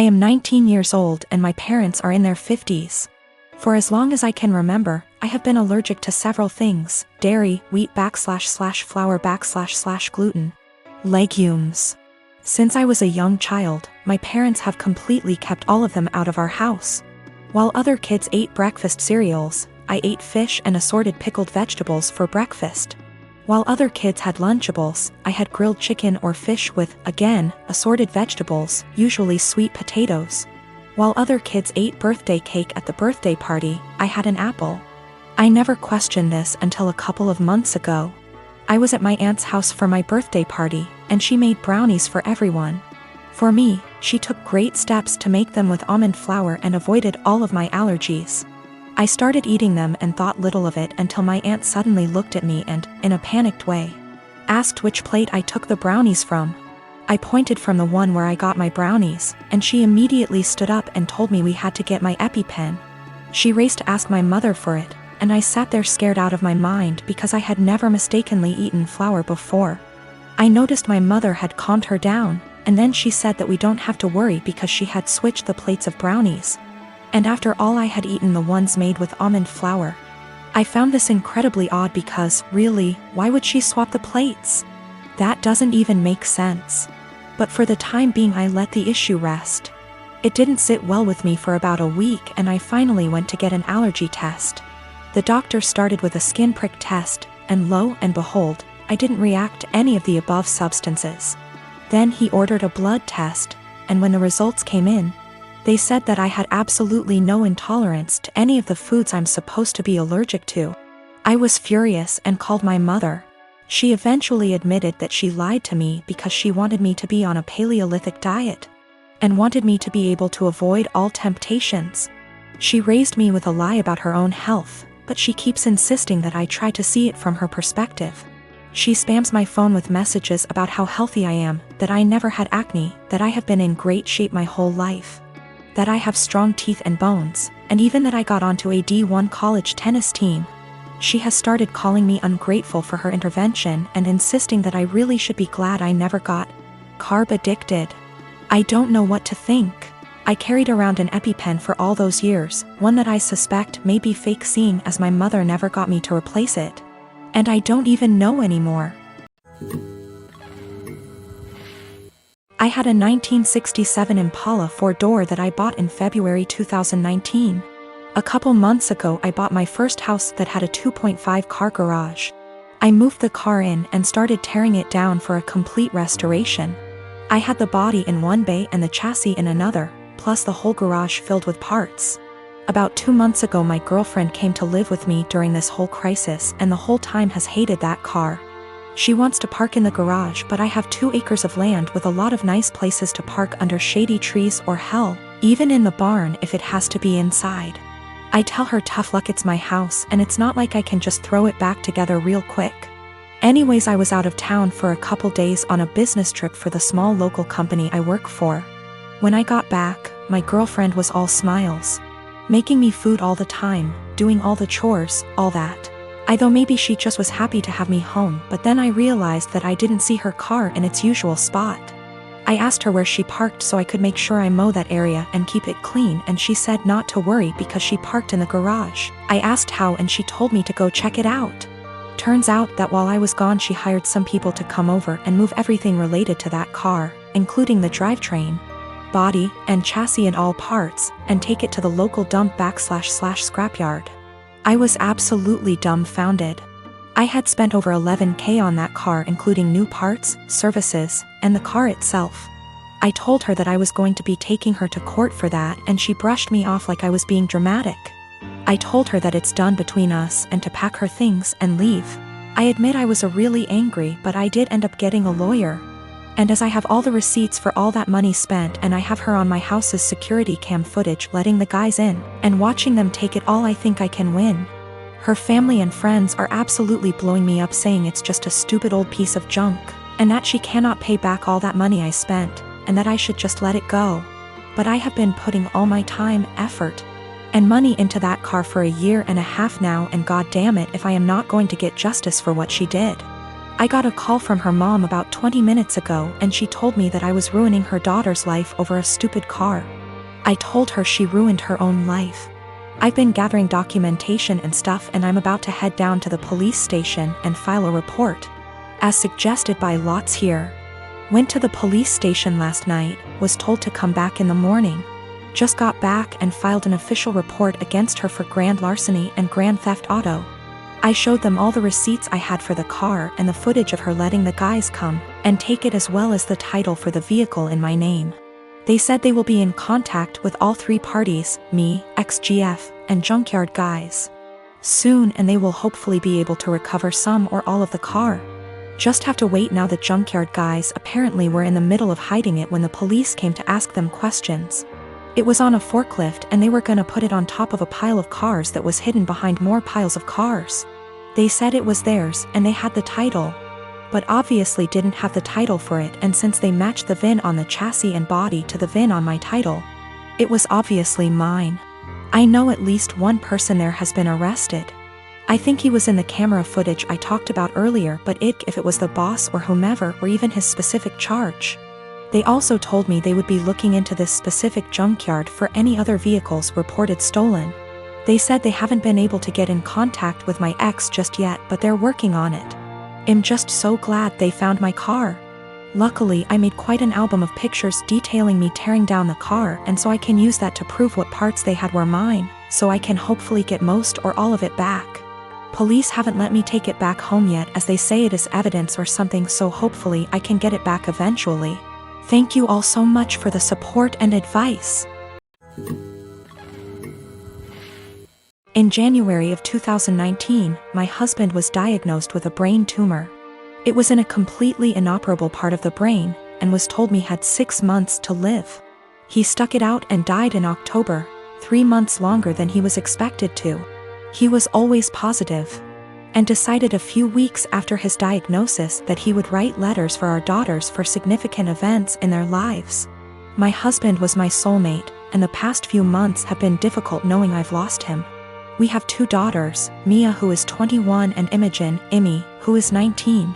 I am 19 years old and my parents are in their 50s. For as long as I can remember, I have been allergic to several things: dairy, wheat / flour / gluten, legumes. Since I was a young child, my parents have completely kept all of them out of our house. While other kids ate breakfast cereals, I ate fish and assorted pickled vegetables for breakfast. While other kids had Lunchables, I had grilled chicken or fish with, again, assorted vegetables, usually sweet potatoes. While other kids ate birthday cake at the birthday party, I had an apple. I never questioned this until a couple of months ago. I was at my aunt's house for my birthday party, and she made brownies for everyone. For me, she took great steps to make them with almond flour and avoided all of my allergies. I started eating them and thought little of it until my aunt suddenly looked at me and, in a panicked way, asked which plate I took the brownies from. I pointed from the one where I got my brownies, and she immediately stood up and told me we had to get my EpiPen. She raced to ask my mother for it, and I sat there scared out of my mind because I had never mistakenly eaten flour before. I noticed my mother had calmed her down, and then she said that we don't have to worry because she had switched the plates of brownies. And after all, I had eaten the ones made with almond flour. I found this incredibly odd because, really, why would she swap the plates? That doesn't even make sense. But for the time being, I let the issue rest. It didn't sit well with me for about a week, and I finally went to get an allergy test. The doctor started with a skin prick test, and lo and behold, I didn't react to any of the above substances. Then he ordered a blood test, and when the results came in, they said that I had absolutely no intolerance to any of the foods I'm supposed to be allergic to. I was furious and called my mother. She eventually admitted that she lied to me because she wanted me to be on a Paleolithic diet and wanted me to be able to avoid all temptations. She raised me with a lie about her own health, but she keeps insisting that I try to see it from her perspective. She spams my phone with messages about how healthy I am, that I never had acne, that I have been in great shape my whole life, that I have strong teeth and bones, and even that I got onto a D1 college tennis team. She has started calling me ungrateful for her intervention and insisting that I really should be glad I never got carb addicted. I don't know what to think. I carried around an EpiPen for all those years, one that I suspect may be fake, seeing as my mother never got me to replace it. And I don't even know anymore. I had a 1967 Impala 4-door that I bought in February 2019. A couple months ago, I bought my first house that had a 2.5 car garage. I moved the car in and started tearing it down for a complete restoration. I had the body in one bay and the chassis in another, plus the whole garage filled with parts. About 2 months ago, my girlfriend came to live with me during this whole crisis and the whole time has hated that car. She wants to park in the garage, but I have 2 acres of land with a lot of nice places to park under shady trees, or hell, even in the barn if it has to be inside. I tell her tough luck, it's my house and it's not like I can just throw it back together real quick. Anyways, I was out of town for a couple days on a business trip for the small local company I work for. When I got back, my girlfriend was all smiles, making me food all the time, doing all the chores, all that. I thought maybe she just was happy to have me home, but then I realized that I didn't see her car in its usual spot. I asked her where she parked so I could make sure I mow that area and keep it clean, and she said not to worry because she parked in the garage. I asked how, and she told me to go check it out. Turns out that while I was gone, she hired some people to come over and move everything related to that car, including the drivetrain, body, and chassis and all parts, and take it to the local dump / scrapyard. I was absolutely dumbfounded. I had spent over $11,000 on that car, including new parts, services, and the car itself. I told her that I was going to be taking her to court for that, and she brushed me off like I was being dramatic. I told her that it's done between us and to pack her things and leave. I admit I was really angry, but I did end up getting a lawyer. And as I have all the receipts for all that money spent, and I have her on my house's security cam footage letting the guys in and watching them take it all, I think I can win. Her family and friends are absolutely blowing me up, saying it's just a stupid old piece of junk, and that she cannot pay back all that money I spent, and that I should just let it go. But I have been putting all my time, effort, and money into that car for 1.5 years now, and god damn it if I am not going to get justice for what she did. I got a call from her mom about 20 minutes ago and she told me that I was ruining her daughter's life over a stupid car. I told her she ruined her own life. I've been gathering documentation and stuff and I'm about to head down to the police station and file a report. As suggested by Lots here. Went to the police station last night, was told to come back in the morning. Just got back and filed an official report against her for grand larceny and grand theft auto. I showed them all the receipts I had for the car and the footage of her letting the guys come and take it, as well as the title for the vehicle in my name. They said they will be in contact with all three parties, me, XGF, and junkyard guys, soon, and they will hopefully be able to recover some or all of the car. Just have to wait now. The junkyard guys apparently were in the middle of hiding it when the police came to ask them questions. It was on a forklift and they were gonna put it on top of a pile of cars that was hidden behind more piles of cars. They said it was theirs and they had the title, but obviously didn't have the title for it, and since they matched the VIN on the chassis and body to the VIN on my title, it was obviously mine. I know at least one person there has been arrested. I think he was in the camera footage I talked about earlier, but if it was the boss or whomever or even his specific charge. They also told me they would be looking into this specific junkyard for any other vehicles reported stolen. They said they haven't been able to get in contact with my ex just yet, but they're working on it. I'm just so glad they found my car. Luckily, I made quite an album of pictures detailing me tearing down the car, and so I can use that to prove what parts they had were mine, so I can hopefully get most or all of it back. Police haven't let me take it back home yet, as they say it is evidence or something, so hopefully I can get it back eventually. Thank you all so much for the support and advice. In January of 2019, my husband was diagnosed with a brain tumor. It was in a completely inoperable part of the brain, and was told me had 6 months to live. He stuck it out and died in October, 3 months longer than he was expected to. He was always positive, and decided a few weeks after his diagnosis that he would write letters for our daughters for significant events in their lives. My husband was my soulmate, and the past few months have been difficult knowing I've lost him. We have 2 daughters, Mia, who is 21, and Imogen, Imi, who is 19.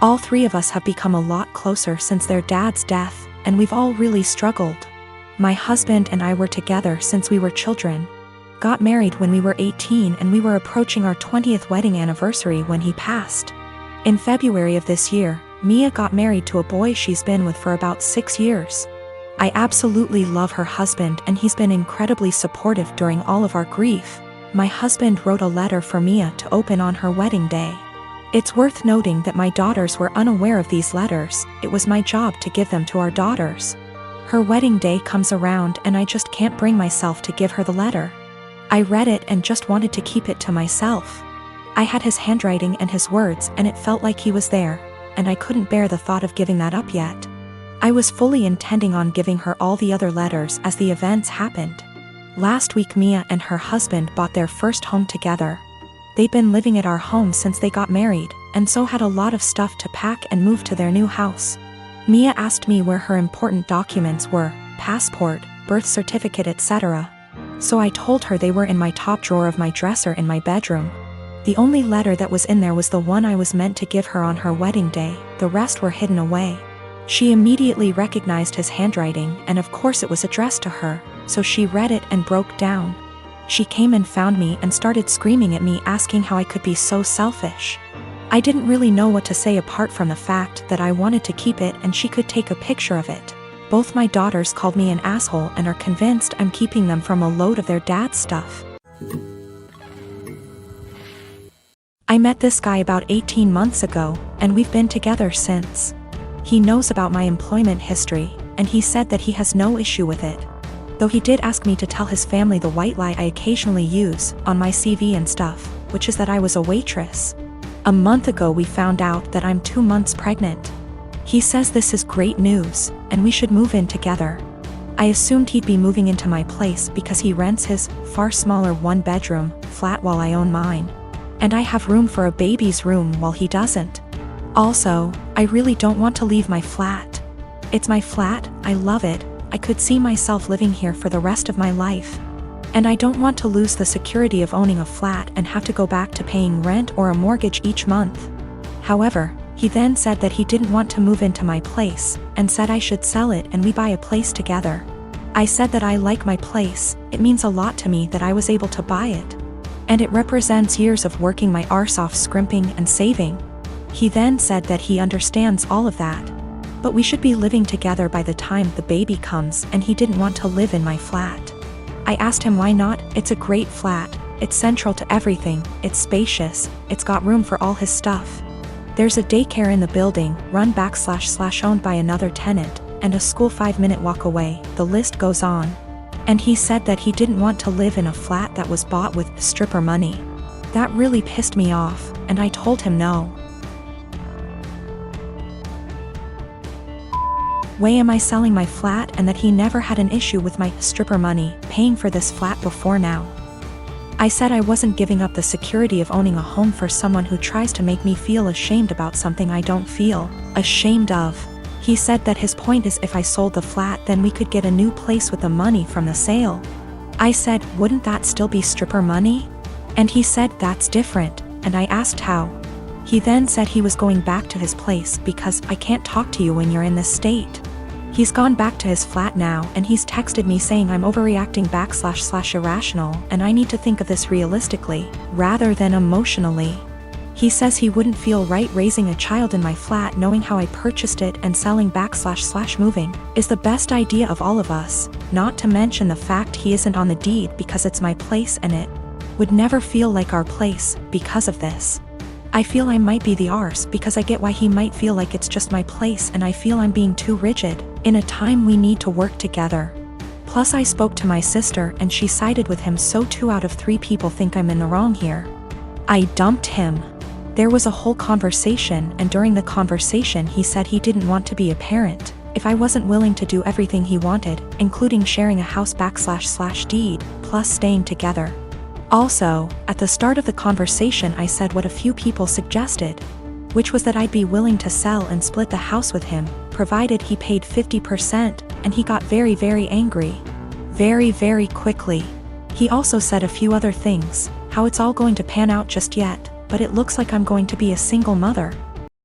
All 3 of us have become a lot closer since their dad's death, and we've all really struggled. My husband and I were together since we were children. Got married when we were 18, and we were approaching our 20th wedding anniversary when he passed. In February of this year, Mia got married to a boy she's been with for about 6 years. I absolutely love her husband, and he's been incredibly supportive during all of our grief. My husband wrote a letter for Mia to open on her wedding day. It's worth noting that my daughters were unaware of these letters. It was my job to give them to our daughters. Her wedding day comes around and I just can't bring myself to give her the letter. I read it and just wanted to keep it to myself. I had his handwriting and his words, and it felt like he was there, and I couldn't bear the thought of giving that up yet. I was fully intending on giving her all the other letters as the events happened. Last week, Mia and her husband bought their first home together. They'd been living at our home since they got married, and so had a lot of stuff to pack and move to their new house. Mia asked me where her important documents were, passport, birth certificate, etc. So I told her they were in my top drawer of my dresser in my bedroom. The only letter that was in there was the one I was meant to give her on her wedding day, the rest were hidden away. She immediately recognized his handwriting, and of course it was addressed to her, so she read it and broke down. She came and found me and started screaming at me, asking how I could be so selfish. I didn't really know what to say apart from the fact that I wanted to keep it and she could take a picture of it. Both my daughters called me an asshole and are convinced I'm keeping them from a load of their dad's stuff. I met this guy about 18 months ago, and we've been together since. He knows about my employment history, and he said that he has no issue with it. Though he did ask me to tell his family the white lie I occasionally use on my CV and stuff, which is that I was a waitress. A month ago we found out that I'm 2 months pregnant. He says this is great news, and we should move in together. I assumed he'd be moving into my place because he rents his far smaller 1-bedroom flat while I own mine. And I have room for a baby's room while he doesn't. Also, I really don't want to leave my flat. It's my flat, I love it, I could see myself living here for the rest of my life. And I don't want to lose the security of owning a flat and have to go back to paying rent or a mortgage each month. However, He then said that he didn't want to move into my place, and said I should sell it and we buy a place together. I said that I like my place, it means a lot to me that I was able to buy it. And it represents years of working my arse off scrimping and saving. He then said that he understands all of that. But we should be living together by the time the baby comes, and he didn't want to live in my flat. I asked him why not. It's a great flat, it's central to everything, it's spacious, it's got room for all his stuff. There's a daycare in the building, run / owned by another tenant, and a school 5-minute walk away, the list goes on. And he said that he didn't want to live in a flat that was bought with stripper money. That really pissed me off, and I told him no. Way am I selling my flat, and that he never had an issue with my stripper money paying for this flat before now. I said I wasn't giving up the security of owning a home for someone who tries to make me feel ashamed about something I don't feel ashamed of. He said that his point is if I sold the flat then we could get a new place with the money from the sale. I said, wouldn't that still be stripper money? And he said that's different, and I asked how. He then said he was going back to his place because I can't talk to you when you're in this state. He's gone back to his flat now, and he's texted me saying I'm overreacting / irrational, and I need to think of this realistically, rather than emotionally. He says he wouldn't feel right raising a child in my flat knowing how I purchased it, and selling / moving is the best idea of all of us, not to mention the fact he isn't on the deed because it's my place and it would never feel like our place because of this. I feel I might be the arse because I get why he might feel like it's just my place, and I feel I'm being too rigid in a time we need to work together. Plus I spoke to my sister and she sided with him, so 2 out of 3 people think I'm in the wrong here. I dumped him. There was a whole conversation, and during the conversation he said he didn't want to be a parent if I wasn't willing to do everything he wanted, including sharing a house / deed, plus staying together. Also, at the start of the conversation I said what a few people suggested, which was that I'd be willing to sell and split the house with him, provided he paid 50%, and he got very angry. Very quickly. He also said a few other things, how it's all going to pan out just yet, but it looks like I'm going to be a single mother,